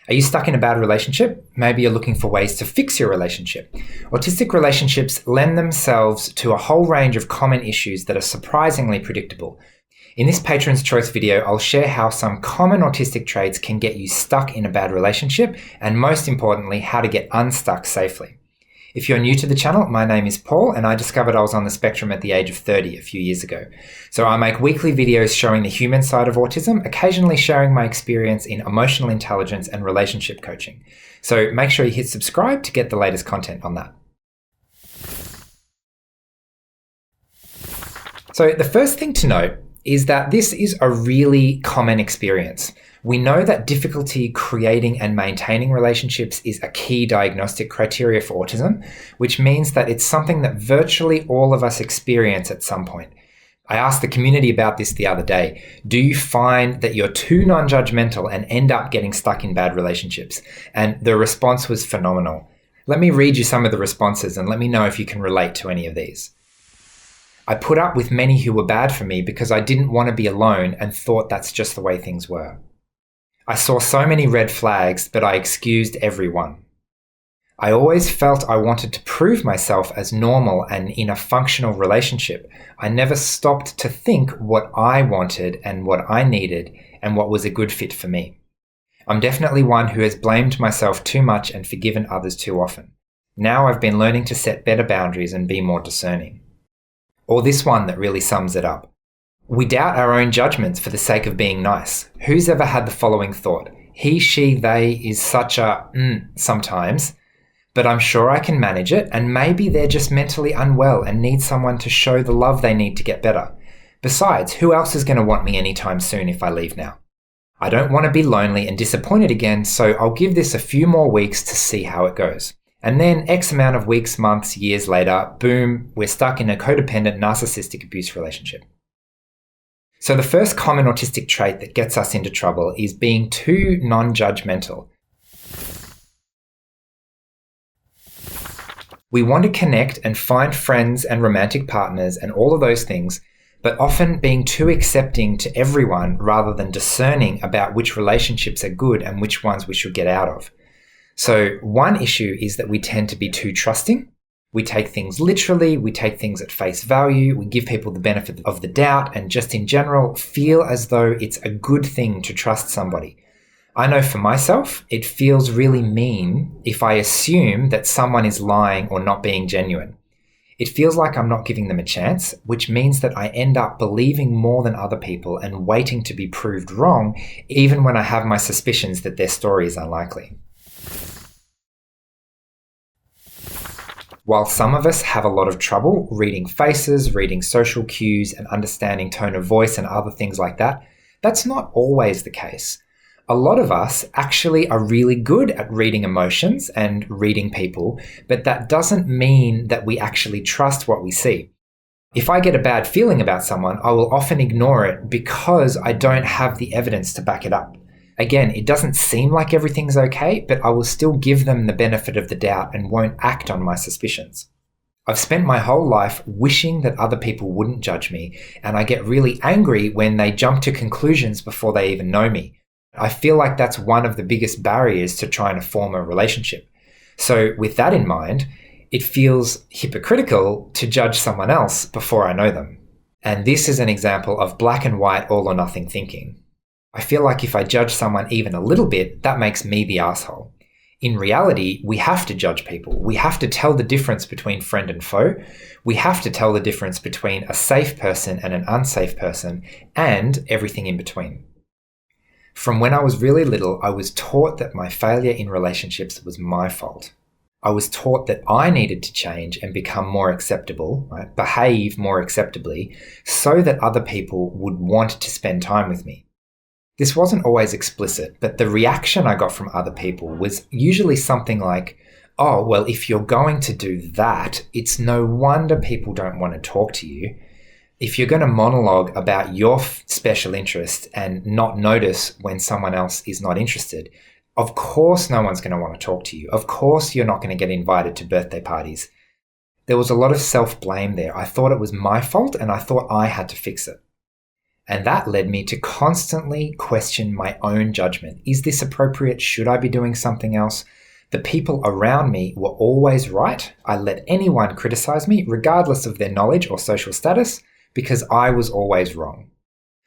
Are you stuck in a bad relationship? Maybe you're looking for ways to fix your relationship. Autistic relationships lend themselves to a whole range of common issues that are surprisingly predictable. In this Patron's Choice video, I'll share how some common autistic traits can get you stuck in a bad relationship, and most importantly, how to get unstuck safely. If you're new to the channel, my name is Paul, and I discovered I was on the spectrum at the age of 30 a few years ago. So I make weekly videos showing the human side of autism, occasionally sharing my experience in emotional intelligence and relationship coaching. So make sure you hit subscribe to get the latest content on that. So the first thing to note is that this is a really common experience. We know that difficulty creating and maintaining relationships is a key diagnostic criteria for autism, which means that it's something that virtually all of us experience at some point. I asked the community about this the other day. Do you find that you're too non-judgmental and end up getting stuck in bad relationships? And the response was phenomenal. Let me read you some of the responses and let me know if you can relate to any of these. I put up with many who were bad for me because I didn't want to be alone and thought that's just the way things were. I saw so many red flags, but I excused everyone. I always felt I wanted to prove myself as normal and in a functional relationship. I never stopped to think what I wanted and what I needed and what was a good fit for me. I'm definitely one who has blamed myself too much and forgiven others too often. Now I've been learning to set better boundaries and be more discerning. Or this one that really sums it up. We doubt our own judgments for the sake of being nice. Who's ever had the following thought? He, she, they is such a sometimes, but I'm sure I can manage it, and maybe they're just mentally unwell and need someone to show the love they need to get better. Besides, who else is going to want me anytime soon if I leave now? I don't want to be lonely and disappointed again, so I'll give this a few more weeks to see how it goes. And then X amount of weeks, months, years later, boom, we're stuck in a codependent narcissistic abuse relationship. So the first common autistic trait that gets us into trouble is being too non-judgmental. We want to connect and find friends and romantic partners and all of those things, but often being too accepting to everyone rather than discerning about which relationships are good and which ones we should get out of. So one issue is that we tend to be too trusting. We take things literally, we take things at face value, we give people the benefit of the doubt, and just in general feel as though it's a good thing to trust somebody. I know for myself, it feels really mean if I assume that someone is lying or not being genuine. It feels like I'm not giving them a chance, which means that I end up believing more than other people and waiting to be proved wrong, even when I have my suspicions that their story is unlikely. While some of us have a lot of trouble reading faces, reading social cues, and understanding tone of voice and other things like that, that's not always the case. A lot of us actually are really good at reading emotions and reading people, but that doesn't mean that we actually trust what we see. If I get a bad feeling about someone, I will often ignore it because I don't have the evidence to back it up. Again, it doesn't seem like everything's okay, but I will still give them the benefit of the doubt and won't act on my suspicions. I've spent my whole life wishing that other people wouldn't judge me, and I get really angry when they jump to conclusions before they even know me. I feel like that's one of the biggest barriers to trying to form a relationship. So with that in mind, it feels hypocritical to judge someone else before I know them. And this is an example of black and white all or nothing thinking. I feel like if I judge someone even a little bit, that makes me the asshole. In reality, we have to judge people. We have to tell the difference between friend and foe. We have to tell the difference between a safe person and an unsafe person, and everything in between. From when I was really little, I was taught that my failure in relationships was my fault. I was taught that I needed to change and become more acceptable, right? Behave more acceptably, so that other people would want to spend time with me. This wasn't always explicit, but the reaction I got from other people was usually something like, oh, well, if you're going to do that, it's no wonder people don't want to talk to you. If you're going to monologue about your special interest and not notice when someone else is not interested, of course no one's going to want to talk to you. Of course you're not going to get invited to birthday parties. There was a lot of self-blame there. I thought it was my fault and I thought I had to fix it. And that led me to constantly question my own judgment. Is this appropriate? Should I be doing something else? The people around me were always right. I let anyone criticize me, regardless of their knowledge or social status, because I was always wrong.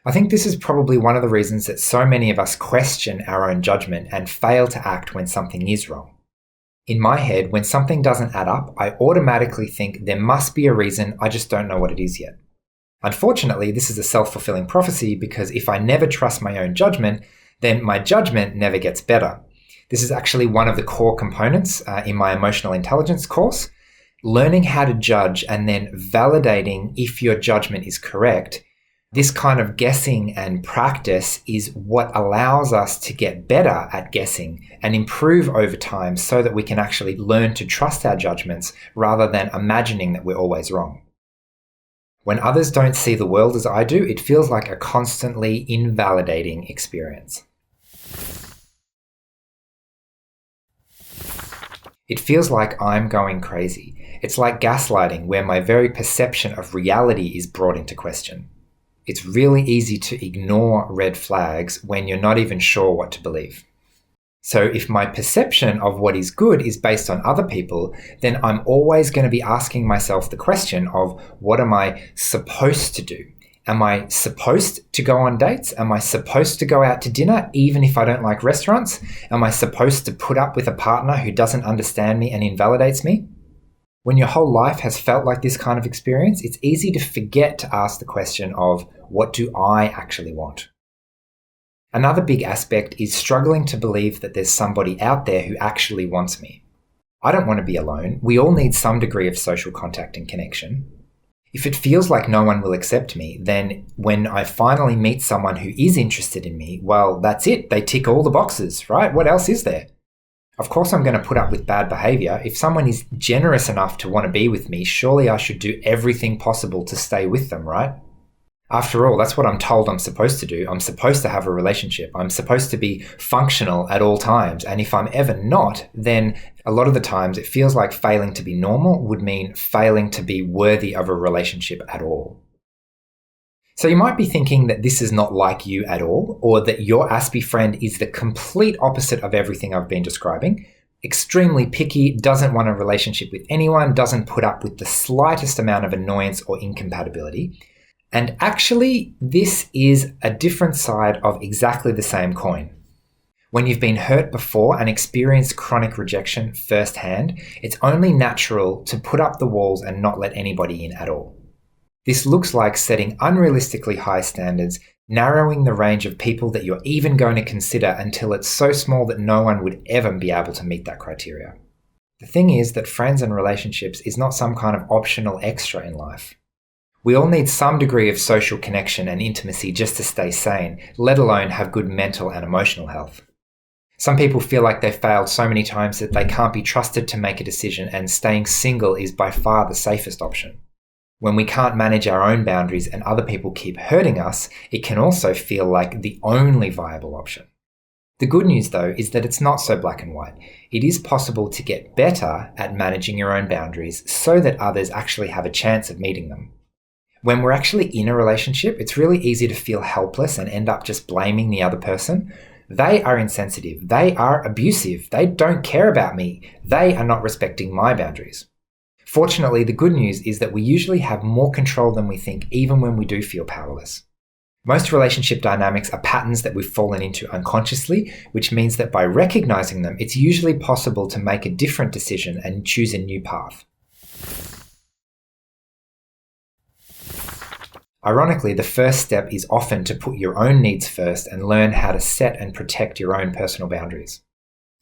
I think this is probably one of the reasons that so many of us question our own judgment and fail to act when something is wrong. In my head, when something doesn't add up, I automatically think there must be a reason, I just don't know what it is yet. Unfortunately, this is a self-fulfilling prophecy because if I never trust my own judgment, then my judgment never gets better. This is actually one of the core components in my emotional intelligence course. Learning how to judge and then validating if your judgment is correct. This kind of guessing and practice is what allows us to get better at guessing and improve over time so that we can actually learn to trust our judgments rather than imagining that we're always wrong. When others don't see the world as I do, it feels like a constantly invalidating experience. It feels like I'm going crazy. It's like gaslighting, where my very perception of reality is brought into question. It's really easy to ignore red flags when you're not even sure what to believe. So if my perception of what is good is based on other people, then I'm always going to be asking myself the question of what am I supposed to do? Am I supposed to go on dates? Am I supposed to go out to dinner even if I don't like restaurants? Am I supposed to put up with a partner who doesn't understand me and invalidates me? When your whole life has felt like this kind of experience, it's easy to forget to ask the question of, what do I actually want? Another big aspect is struggling to believe that there's somebody out there who actually wants me. I don't want to be alone. We all need some degree of social contact and connection. If it feels like no one will accept me, then when I finally meet someone who is interested in me, well, that's it. They tick all the boxes, right? What else is there? Of course I'm going to put up with bad behavior. If someone is generous enough to want to be with me, surely I should do everything possible to stay with them, right? After all, that's what I'm told I'm supposed to do. I'm supposed to have a relationship. I'm supposed to be functional at all times. And if I'm ever not, then a lot of the times it feels like failing to be normal would mean failing to be worthy of a relationship at all. So you might be thinking that this is not like you at all, or that your Aspie friend is the complete opposite of everything I've been describing. Extremely picky, doesn't want a relationship with anyone, doesn't put up with the slightest amount of annoyance or incompatibility. And actually, this is a different side of exactly the same coin. When you've been hurt before and experienced chronic rejection firsthand, it's only natural to put up the walls and not let anybody in at all. This looks like setting unrealistically high standards, narrowing the range of people that you're even going to consider until it's so small that no one would ever be able to meet that criteria. The thing is that friends and relationships is not some kind of optional extra in life. We all need some degree of social connection and intimacy just to stay sane, let alone have good mental and emotional health. Some people feel like they've failed so many times that they can't be trusted to make a decision, and staying single is by far the safest option. When we can't manage our own boundaries and other people keep hurting us, it can also feel like the only viable option. The good news, though, is that it's not so black and white. It is possible to get better at managing your own boundaries so that others actually have a chance of meeting them. When we're actually in a relationship, it's really easy to feel helpless and end up just blaming the other person. They are insensitive. They are abusive. They don't care about me. They are not respecting my boundaries. Fortunately, the good news is that we usually have more control than we think, even when we do feel powerless. Most relationship dynamics are patterns that we've fallen into unconsciously, which means that by recognizing them, it's usually possible to make a different decision and choose a new path. Ironically, the first step is often to put your own needs first and learn how to set and protect your own personal boundaries.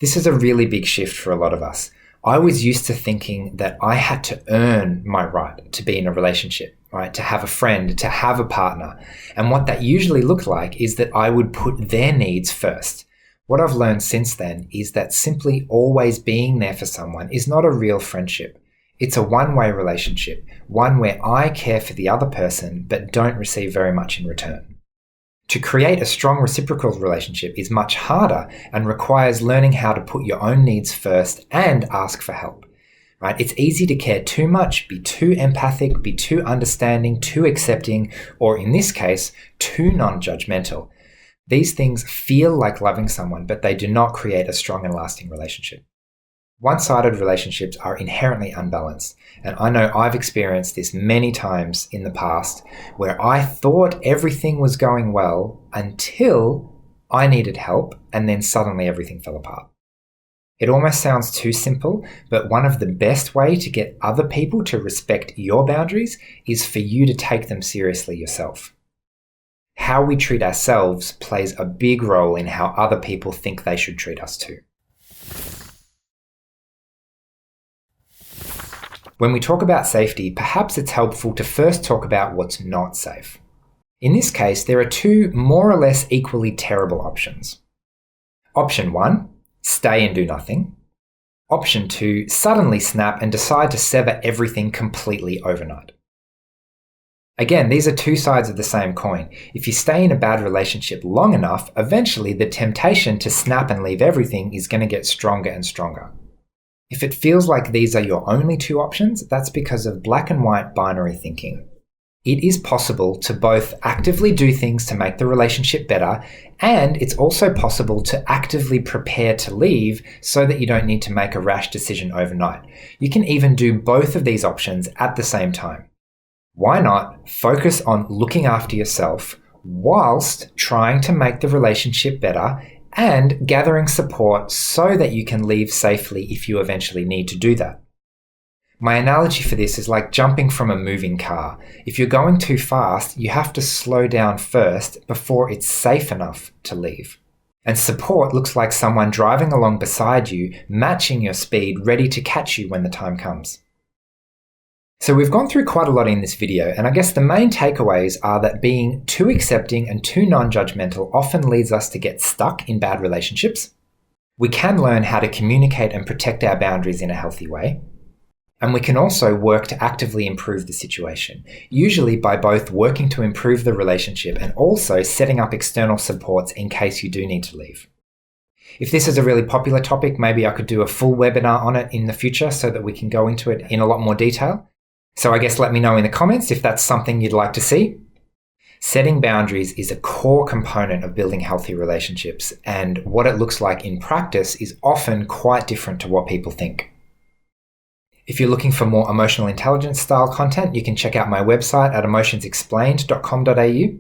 This is a really big shift for a lot of us. I was used to thinking that I had to earn my right to be in a relationship, right? To have a friend, to have a partner. And what that usually looked like is that I would put their needs first. What I've learned since then is that simply always being there for someone is not a real friendship. It's a one-way relationship, one where I care for the other person but don't receive very much in return. To create a strong reciprocal relationship is much harder and requires learning how to put your own needs first and ask for help. right? It's easy to care too much, be too empathic, be too understanding, too accepting, or in this case, too non-judgmental. These things feel like loving someone, but they do not create a strong and lasting relationship. One-sided relationships are inherently unbalanced, and I know I've experienced this many times in the past where I thought everything was going well until I needed help, and then suddenly everything fell apart. It almost sounds too simple, but one of the best ways to get other people to respect your boundaries is for you to take them seriously yourself. How we treat ourselves plays a big role in how other people think they should treat us too. When we talk about safety, perhaps it's helpful to first talk about what's not safe. In this case, there are two more or less equally terrible options. Option 1, stay and do nothing. Option 2, suddenly snap and decide to sever everything completely overnight. Again, these are two sides of the same coin. If you stay in a bad relationship long enough, eventually the temptation to snap and leave everything is going to get stronger and stronger. If it feels like these are your only two options, that's because of black and white binary thinking. It is possible to both actively do things to make the relationship better, and it's also possible to actively prepare to leave so that you don't need to make a rash decision overnight. You can even do both of these options at the same time. Why not focus on looking after yourself whilst trying to make the relationship better and gathering support so that you can leave safely if you eventually need to do that? My analogy for this is like jumping from a moving car. If you're going too fast, you have to slow down first before it's safe enough to leave. And support looks like someone driving along beside you, matching your speed, ready to catch you when the time comes. So we've gone through quite a lot in this video, and I guess the main takeaways are that being too accepting and too non-judgmental often leads us to get stuck in bad relationships. We can learn how to communicate and protect our boundaries in a healthy way. And we can also work to actively improve the situation, usually by both working to improve the relationship and also setting up external supports in case you do need to leave. If this is a really popular topic, maybe I could do a full webinar on it in the future so that we can go into it in a lot more detail. So I guess let me know in the comments if that's something you'd like to see. Setting boundaries is a core component of building healthy relationships, and what it looks like in practice is often quite different to what people think. If you're looking for more emotional intelligence style content, you can check out my website at emotionsexplained.com.au.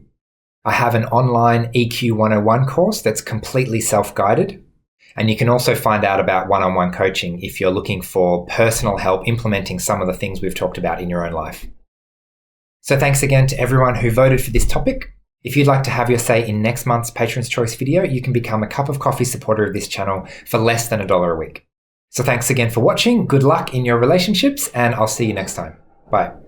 I have an online EQ 101 course that's completely self-guided. And you can also find out about one-on-one coaching if you're looking for personal help implementing some of the things we've talked about in your own life. So thanks again to everyone who voted for this topic. If you'd like to have your say in next month's Patron's Choice video, you can become a cup of coffee supporter of this channel for less than $1 a week. So thanks again for watching. Good luck in your relationships, and I'll see you next time. Bye.